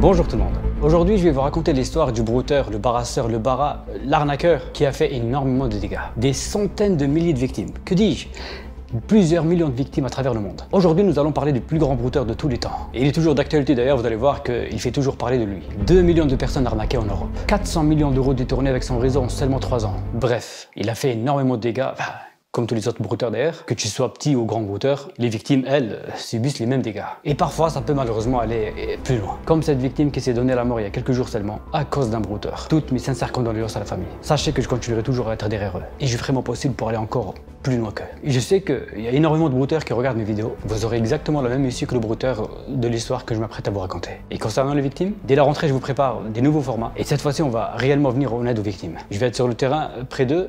Bonjour tout le monde. Aujourd'hui, je vais vous raconter l'histoire du brouteur, le barasseur, le bara, l'arnaqueur qui a fait énormément de dégâts. Des centaines de milliers de victimes. Que dis-je? Plusieurs millions de victimes à travers le monde. Aujourd'hui, nous allons parler du plus grand brouteur de tous les temps. Et il est toujours d'actualité d'ailleurs, vous allez voir qu'il fait toujours parler de lui. 2 millions de personnes arnaquées en Europe. 400 millions d'euros détournés avec son réseau en seulement 3 ans. Bref, il a fait énormément de dégâts. Comme tous les autres brouteurs d'ailleurs, que tu sois petit ou grand brouteur, les victimes, elles, subissent les mêmes dégâts. Et parfois, ça peut malheureusement aller plus loin. Comme cette victime qui s'est donnée la mort il y a quelques jours seulement, à cause d'un brouteur. Toutes mes sincères condoléances à la famille. Sachez que je continuerai toujours à être derrière eux. Et je ferai mon possible pour aller encore plus loin qu'eux. Et je sais qu'il y a énormément de brouteurs qui regardent mes vidéos. Vous aurez exactement la même issue que le brouteur de l'histoire que je m'apprête à vous raconter. Et concernant les victimes, dès la rentrée, je vous prépare des nouveaux formats. Et cette fois-ci, on va réellement venir en aide aux victimes. Je vais être sur le terrain près d'eux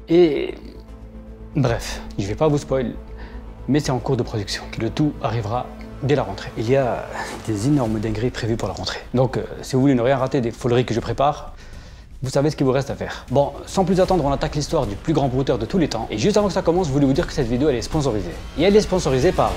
et... Bref, je vais pas vous spoil, mais c'est en cours de production. Le tout arrivera dès la rentrée. Il y a des énormes dingueries prévues pour la rentrée. Donc, si vous voulez ne rien rater des foleries que je prépare, vous savez ce qu'il vous reste à faire. Bon, sans plus attendre, on attaque l'histoire du plus grand brouteur de tous les temps. Et juste avant que ça commence, je voulais vous dire que cette vidéo, elle est sponsorisée. Et elle est sponsorisée par...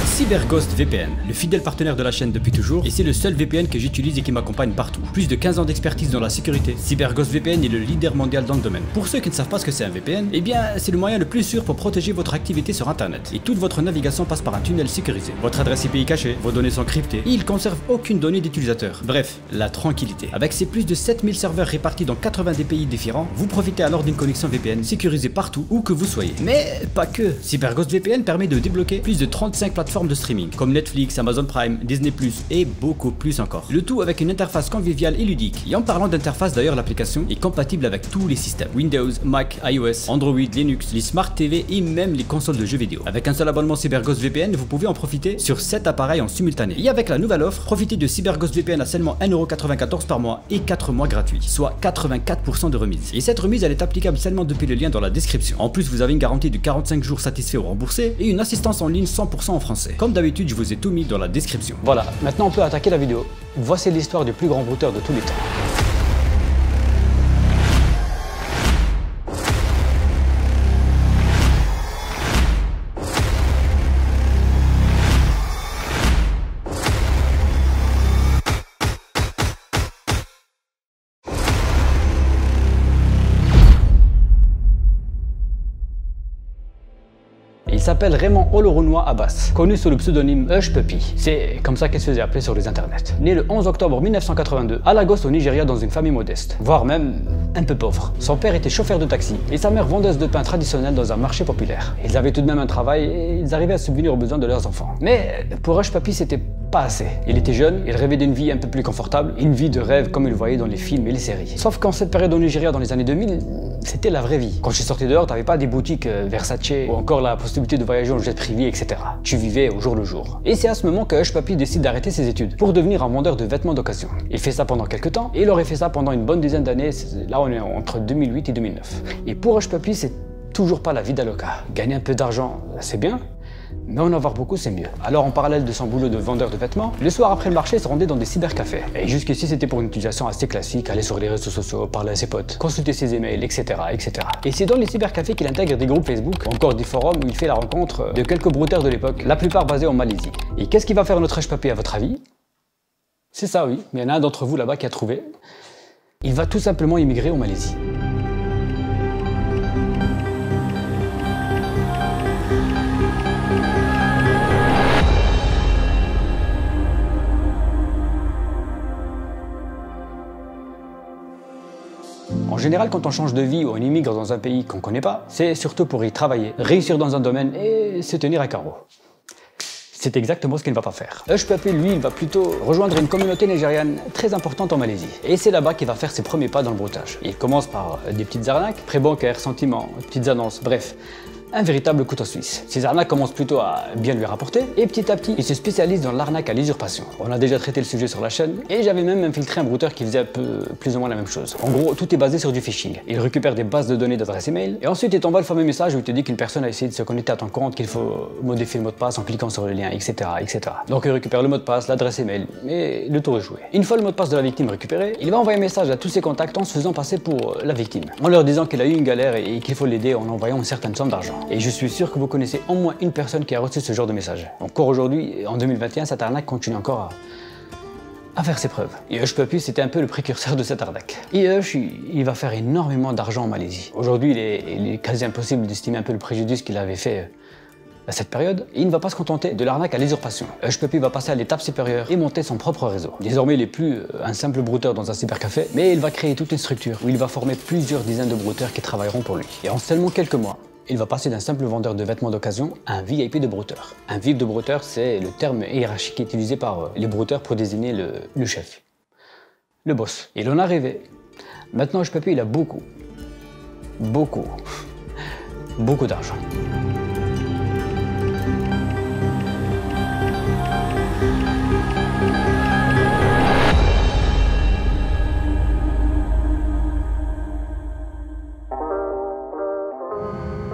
CyberGhost VPN, le fidèle partenaire de la chaîne depuis toujours, et c'est le seul VPN que j'utilise et qui m'accompagne partout. Plus de 15 ans d'expertise dans la sécurité, CyberGhost VPN est le leader mondial dans le domaine. Pour ceux qui ne savent pas ce que c'est un VPN, eh bien c'est le moyen le plus sûr pour protéger votre activité sur internet. Et toute votre navigation passe par un tunnel sécurisé. Votre adresse IP est cachée, vos données sont cryptées, et il conserve aucune donnée d'utilisateur. Bref, la tranquillité. Avec ses plus de 7000 serveurs répartis dans 90 pays différents, vous profitez alors d'une connexion VPN sécurisée partout où que vous soyez. Mais pas que. CyberGhost VPN permet de débloquer plus de 35 plateformes de streaming, comme Netflix, Amazon Prime, Disney+, et beaucoup plus encore. Le tout avec une interface conviviale et ludique. Et en parlant d'interface d'ailleurs, l'application est compatible avec tous les systèmes. Windows, Mac, iOS, Android, Linux, les Smart TV et même les consoles de jeux vidéo. Avec un seul abonnement CyberGhost VPN, vous pouvez en profiter sur 7 appareils en simultané. Et avec la nouvelle offre, profitez de CyberGhost VPN à seulement 1,94€ par mois et 4 mois gratuits, soit 84% de remise. Et cette remise, elle est applicable seulement depuis le lien dans la description. En plus, vous avez une garantie de 45 jours satisfaits ou remboursés et une assistance en ligne 100% en français. Comme d'habitude, je vous ai tout mis dans la description. Voilà, maintenant on peut attaquer la vidéo. Voici l'histoire du plus grand brouteur de tous les temps. Il s'appelle Raymond Olorounois Abbas, connu sous le pseudonyme Hush Puppy. C'est comme ça qu'il se faisait appeler sur les internets. Né le 11 octobre 1982 à Lagos au Nigeria dans une famille modeste, voire même un peu pauvre. Son père était chauffeur de taxi et sa mère vendeuse de pain traditionnel dans un marché populaire. Ils avaient tout de même un travail et ils arrivaient à subvenir aux besoins de leurs enfants. Mais pour Hush Puppy, c'était pas assez. Il était jeune, il rêvait d'une vie un peu plus confortable, une vie de rêve comme il le voyait dans les films et les séries. Sauf qu'en cette période au Nigeria dans les années 2000, c'était la vraie vie. Quand je suis sorti dehors, t'avais pas des boutiques Versace ou encore la possibilité de voyager en jet privé, etc. Tu vivais au jour le jour. Et c'est à ce moment que Hush Puppy décide d'arrêter ses études pour devenir un vendeur de vêtements d'occasion. Il fait ça pendant quelques temps et il aurait fait ça pendant une bonne dizaine d'années. Là, on est entre 2008 et 2009. Et pour Hush Puppy, c'est toujours pas la vie d'Aloca. Gagner un peu d'argent, c'est bien, mais en avoir beaucoup, c'est mieux. Alors en parallèle de son boulot de vendeur de vêtements, le soir après le marché, il se rendait dans des cybercafés. Et jusqu'ici, c'était pour une utilisation assez classique, aller sur les réseaux sociaux, parler à ses potes, consulter ses emails, etc. etc. Et c'est dans les cybercafés qu'il intègre des groupes Facebook, encore des forums où il fait la rencontre de quelques brouteurs de l'époque, la plupart basés en Malaisie. Et qu'est-ce qu'il va faire notre Hush Puppy à votre avis? C'est ça, oui. Il y en a un d'entre vous là-bas qui a trouvé. Il va tout simplement immigrer en Malaisie. En général, quand on change de vie ou on immigre dans un pays qu'on ne connaît pas, c'est surtout pour y travailler, réussir dans un domaine et se tenir à carreau. C'est exactement ce qu'il ne va pas faire. Hush Puppy, lui, il va plutôt rejoindre une communauté nigériane très importante en Malaisie. Et c'est là-bas qu'il va faire ses premiers pas dans le broutage. Il commence par des petites arnaques, prêts bancaires, sentiments, petites annonces, bref. Un véritable couteau suisse. Ces arnaques commencent plutôt à bien lui rapporter et petit à petit, il se spécialise dans l'arnaque à l'usurpation. On a déjà traité le sujet sur la chaîne et j'avais même infiltré un brouteur qui faisait un peu plus ou moins la même chose. En gros, tout est basé sur du phishing. Il récupère des bases de données d'adresse email et ensuite il t'envoie le fameux message où il te dit qu'une personne a essayé de se connecter à ton compte, qu'il faut modifier le mot de passe en cliquant sur le lien, etc. etc. Donc il récupère le mot de passe, l'adresse email, mais le tour est joué. Une fois le mot de passe de la victime récupéré, il va envoyer un message à tous ses contacts en se faisant passer pour la victime, en leur disant qu'il a eu une galère et qu'il faut l'aider en envoyant une certaine somme d'argent. Et je suis sûr que vous connaissez au moins une personne qui a reçu ce genre de message. Encore aujourd'hui, en 2021, cette arnaque continue encore à faire ses preuves. Et Hush Puppy, c'était un peu le précurseur de cette arnaque. Et Hush, il va faire énormément d'argent en Malaisie. Aujourd'hui, il est quasi impossible d'estimer un peu le préjudice qu'il avait fait à cette période. Et il ne va pas se contenter de l'arnaque à l'usurpation. Hush Puppy va passer à l'étape supérieure et monter son propre réseau. Désormais, il n'est plus un simple brouteur dans un cybercafé, mais il va créer toute une structure où il va former plusieurs dizaines de brouteurs qui travailleront pour lui. Et en seulement quelques mois, il va passer d'un simple vendeur de vêtements d'occasion à un VIP de brouteur. Un VIP de brouteur, c'est le terme hiérarchique utilisé par les brouteurs pour désigner le chef, le boss. Il en a rêvé. Maintenant, Hush Puppy, il a beaucoup d'argent.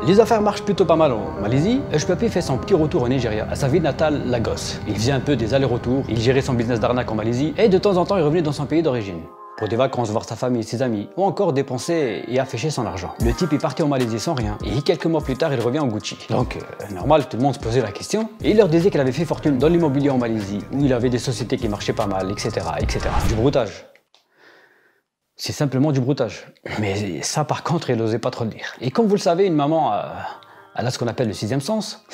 Les affaires marchent plutôt pas mal en Malaisie. Hush Puppy fait son petit retour au Nigeria, à sa ville natale, Lagos. Il faisait un peu des allers-retours, il gérait son business d'arnaque en Malaisie et de temps en temps il revenait dans son pays d'origine. Pour des vacances, voir sa famille et ses amis, ou encore dépenser et afficher son argent. Le type est parti en Malaisie sans rien, et quelques mois plus tard, il revient en Gucci. Donc, normal, tout le monde se posait la question, et il leur disait qu'il avait fait fortune dans l'immobilier en Malaisie, où il avait des sociétés qui marchaient pas mal, etc., etc. Du broutage. C'est simplement du broutage. Mais ça, par contre, il n'osait pas trop le dire. Et comme vous le savez, une maman, elle a ce qu'on appelle le sixième sens.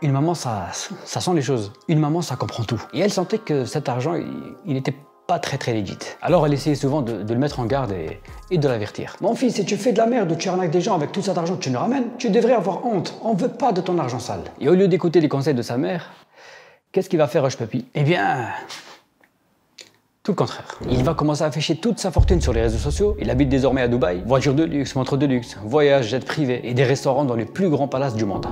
Une maman, ça sent les choses. Une maman, ça comprend tout. Et elle sentait que cet argent, il n'était pas très legit. Alors elle essayait souvent de le mettre en garde et de l'avertir. Mon fils, si tu fais de la merde ou tu arnaques des gens avec tout cet argent que tu nous ramènes, tu devrais avoir honte. On veut pas de ton argent sale. Et au lieu d'écouter les conseils de sa mère, qu'est-ce qu'il va faire Hush Puppy? Eh bien, tout le contraire. Il va commencer à afficher toute sa fortune sur les réseaux sociaux. Il habite désormais à Dubaï. Voiture de luxe, montre de luxe, voyages, jet privé et des restaurants dans les plus grands palaces du monde.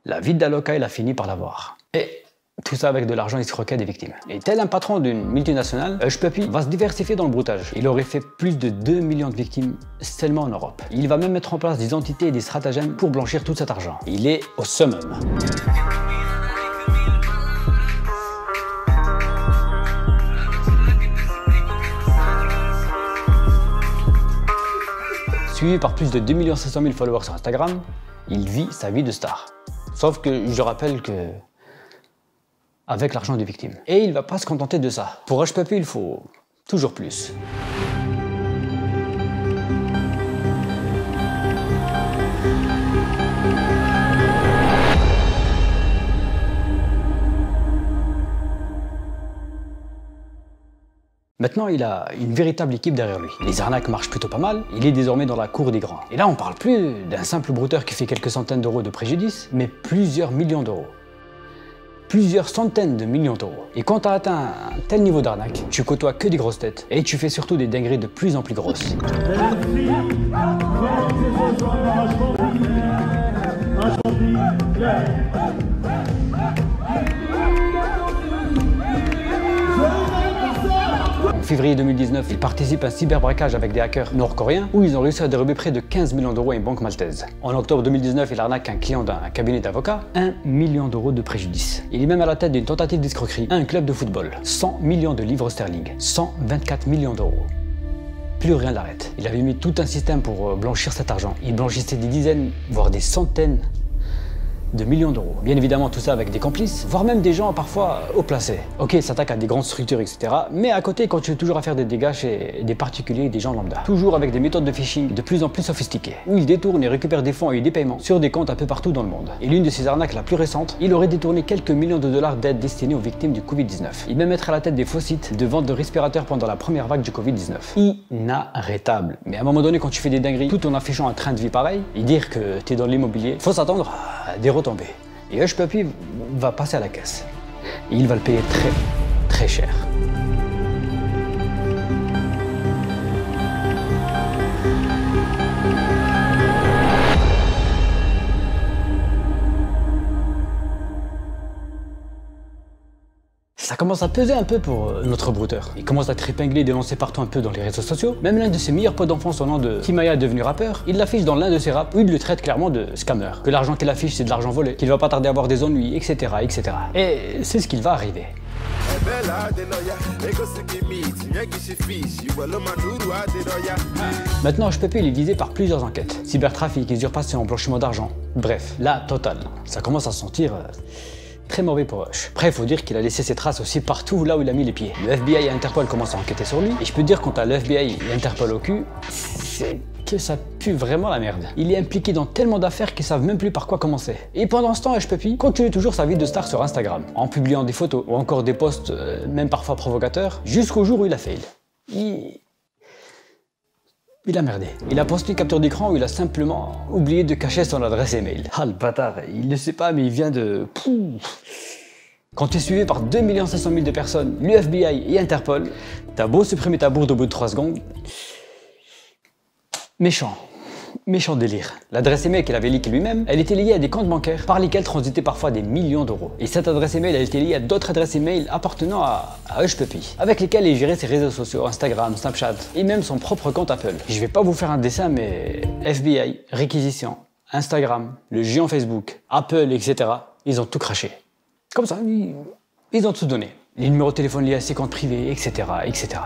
La vie d'Aloca, il a fini par l'avoir. Et tout ça avec de l'argent escroqué des victimes. Et tel un patron d'une multinationale, Hush Puppy va se diversifier dans le broutage. Il aurait fait plus de 2 millions de victimes seulement en Europe. Il va même mettre en place des entités et des stratagèmes pour blanchir tout cet argent. Il est au summum. Suivi par plus de 2 500 000 followers sur Instagram, il vit sa vie de star. Sauf que je rappelle que avec l'argent des victimes. Et il va pas se contenter de ça. Pour Hush Puppy, il faut toujours plus. Maintenant, il a une véritable équipe derrière lui. Les arnaques marchent plutôt pas mal, il est désormais dans la cour des grands. Et là, on parle plus d'un simple brouteur qui fait quelques centaines d'euros de préjudice, mais plusieurs millions d'euros. Plusieurs centaines de millions d'euros. Et quand tu as atteint un tel niveau d'arnaque, tu côtoies que des grosses têtes, et tu fais surtout des dingueries de plus en plus grosses. En février 2019, il participe à un cyberbraquage avec des hackers nord-coréens où ils ont réussi à dérober près de 15 millions d'euros à une banque maltaise. En octobre 2019, il arnaque un client d'un cabinet d'avocats, 1 million d'euros de préjudice. Il est même à la tête d'une tentative d'escroquerie à un club de football, 100 millions de livres sterling, 124 millions d'euros. Plus rien l'arrête. Il avait mis tout un système pour blanchir cet argent. Il blanchissait des dizaines, voire des centaines de millions d'euros. Bien évidemment, tout ça avec des complices, voire même des gens parfois haut placés. Ok, il s'attaque à des grandes structures, etc. Mais à côté, il continue toujours à faire des dégâts chez des particuliers et des gens lambda. Toujours avec des méthodes de phishing de plus en plus sophistiquées, où il détourne et récupère des fonds et des paiements sur des comptes un peu partout dans le monde. Et l'une de ses arnaques la plus récente, il aurait détourné quelques millions de dollars d'aides destinées aux victimes du Covid-19. Il même être à la tête des faux sites de vente de respirateurs pendant la première vague du Covid-19. Inarrêtable. Mais à un moment donné, quand tu fais des dingueries, tout en affichant un train de vie pareil, et dire que tu es dans l'immobilier, faut s'attendre à des retombées. Et Hush Puppy va passer à la caisse. Et il va le payer très, très cher. Ça commence à peser un peu pour notre brouteur. Il commence à être épinglé et dénoncé partout un peu dans les réseaux sociaux. Même l'un de ses meilleurs potes d'enfance au nom de Timaya est devenu rappeur. Il l'affiche dans l'un de ses raps où il le traite clairement de scammer. Que l'argent qu'il affiche c'est de l'argent volé, qu'il va pas tarder à avoir des ennuis, etc. etc. Et c'est ce qu'il va arriver. Maintenant, Hush Puppy il est visé par plusieurs enquêtes. Cybertrafic, usurpation, blanchiment d'argent. Bref, la totale. Ça commence à se sentir très mauvais pour Hush. Après, il faut dire qu'il a laissé ses traces aussi partout là où il a mis les pieds. Le FBI et Interpol commencent à enquêter sur lui. Et je peux dire quand t'as le FBI et Interpol au cul, c'est que ça pue vraiment la merde. Il est impliqué dans tellement d'affaires qu'ils savent même plus par quoi commencer. Et pendant ce temps, Hush Puppy continue toujours sa vie de star sur Instagram, en publiant des photos ou encore des posts, même parfois provocateurs, jusqu'au jour où il a fail. Il a merdé. Il a posté une capture d'écran où il a simplement oublié de cacher son adresse email. Ah le bâtard, il ne sait pas mais il vient de... Quand tu es suivi par 2 500 000 de personnes, l'UFBI et Interpol, t'as beau supprimer ta bourde au bout de 3 secondes... Méchant. Méchant délire. L'adresse email qu'il avait leakée lui-même, elle était liée à des comptes bancaires par lesquels transitaient parfois des millions d'euros. Et cette adresse email, elle était liée à d'autres adresses email appartenant à Hush Puppy, avec lesquels il gérait ses réseaux sociaux, Instagram, Snapchat, et même son propre compte Apple. Je vais pas vous faire un dessin, mais FBI, réquisition, Instagram, le géant Facebook, Apple, etc., ils ont tout craché. Comme ça, ils ont tout donné. Les numéros de téléphone liés à ses comptes privés, etc., etc.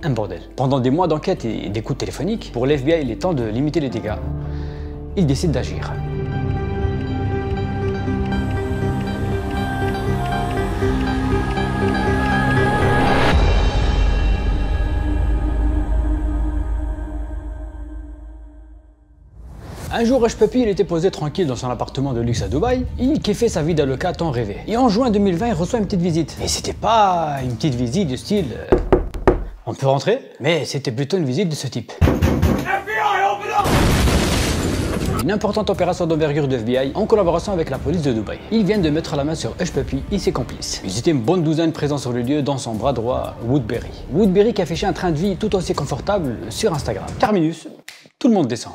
Un bordel. Pendant des mois d'enquête et d'écoute téléphonique, pour l'FBI, il est temps de limiter les dégâts. Il décide d'agir. Un jour, Hush Puppy il était posé tranquille dans son appartement de luxe à Dubaï, il kiffait sa vie d'aloca tant rêvé. Et en juin 2020, il reçoit une petite visite. Et c'était pas une petite visite du style... on peut rentrer, mais c'était plutôt une visite de ce type. Une importante opération d'envergure de FBI en collaboration avec la police de Dubaï. Ils viennent de mettre la main sur Hush Puppy et ses complices. Ils étaient une bonne douzaine présents sur le lieu dans son bras droit, Woodbury. Woodbury qui affichait un train de vie tout aussi confortable sur Instagram. Terminus, tout le monde descend.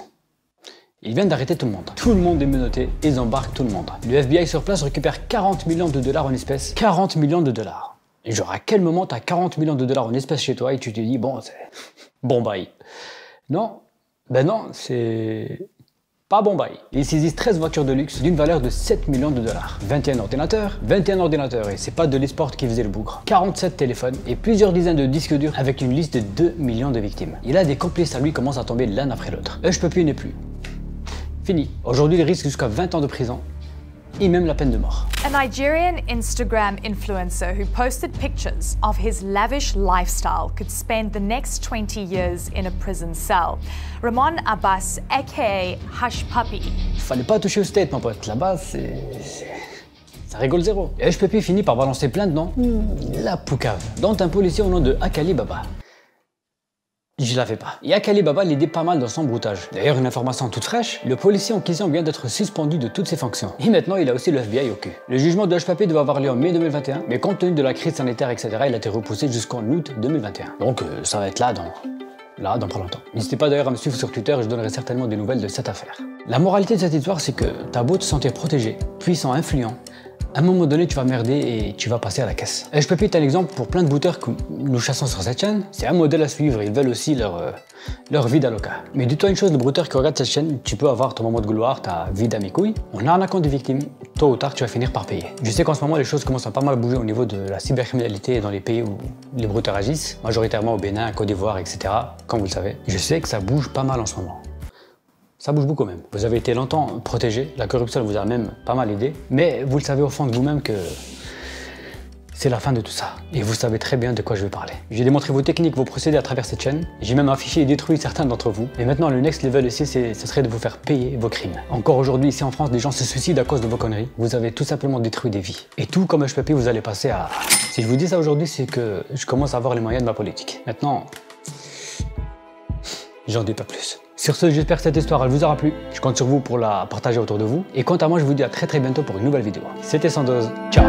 Ils viennent d'arrêter tout le monde. Tout le monde est menotté, ils embarquent tout le monde. Le FBI sur place récupère 40 millions de dollars en espèces. 40 millions de dollars. Et genre, à quel moment t'as 40 millions de dollars en espèces chez toi et tu te dis, bon, c'est... bon bail. Non, ben non, c'est... pas bon bail. Ils saisissent 13 voitures de luxe d'une valeur de 7 millions de dollars. 21 ordinateurs, et c'est pas de l'e-sport qui faisait le bougre. 47 téléphones et plusieurs dizaines de disques durs avec une liste de 2 millions de victimes. Et là, des complices à lui commencent à tomber l'un après l'autre. Hush Puppy n'est plus. Fini. Aujourd'hui, il risque jusqu'à 20 ans de prison. Et même la peine de mort. A Nigerian Instagram influencer who posted pictures of his lavish lifestyle could spend the next 20 years in a prison cell. Ramon Abbas, aka Hush Puppy. Fallait pas toucher au state, mon pote. Là-bas, ça rigole zéro. Et Hush Puppy finit par balancer plein de noms. La poucave. Dont un policier au nom de Akali Baba. Je la fais pas. Et Akali Baba l'aidait pas mal dans son broutage. D'ailleurs, une information toute fraîche, le policier en question vient d'être suspendu de toutes ses fonctions. Et maintenant, il a aussi le FBI au cul. Le jugement de Hush Puppy devait avoir lieu en mai 2021, mais compte tenu de la crise sanitaire, etc., il a été repoussé jusqu'en août 2021. Donc, ça va être là dans pas longtemps. N'hésitez pas d'ailleurs à me suivre sur Twitter, je donnerai certainement des nouvelles de cette affaire. La moralité de cette histoire, c'est que t'as beau te sentir protégé, puissant, influent, à un moment donné, tu vas merder et tu vas passer à la caisse. Hush Puppy est un exemple pour plein de booters que nous chassons sur cette chaîne. C'est un modèle à suivre, ils veulent aussi leur vie d'aloca. Mais dis-toi une chose, le brouteur qui regarde cette chaîne, tu peux avoir ton moment de gloire, ta vie à mes couilles. En arnaquant des victimes, tôt ou tard, tu vas finir par payer. Je sais qu'en ce moment, les choses commencent à pas mal bouger au niveau de la cybercriminalité dans les pays où les brouteurs agissent, majoritairement au Bénin, à Côte d'Ivoire, etc., comme vous le savez. Je sais que ça bouge pas mal en ce moment. Ça bouge beaucoup même. Vous avez été longtemps protégé, la corruption vous a même pas mal aidé, mais vous le savez au fond de vous-même que c'est la fin de tout ça. Et vous savez très bien de quoi je vais parler. J'ai démontré vos techniques, vos procédés à travers cette chaîne. J'ai même affiché et détruit certains d'entre vous. Et maintenant, le next level ici, ce serait de vous faire payer vos crimes. Encore aujourd'hui, ici en France, des gens se suicident à cause de vos conneries. Vous avez tout simplement détruit des vies. Et tout comme Hush Puppy, vous allez passer à... Si je vous dis ça aujourd'hui, c'est que je commence à avoir les moyens de ma politique. Maintenant, j'en dis pas plus. Sur ce, j'espère que cette histoire elle vous aura plu. Je compte sur vous pour la partager autour de vous. Et quant à moi, je vous dis à très bientôt pour une nouvelle vidéo. C'était Sandoz, ciao.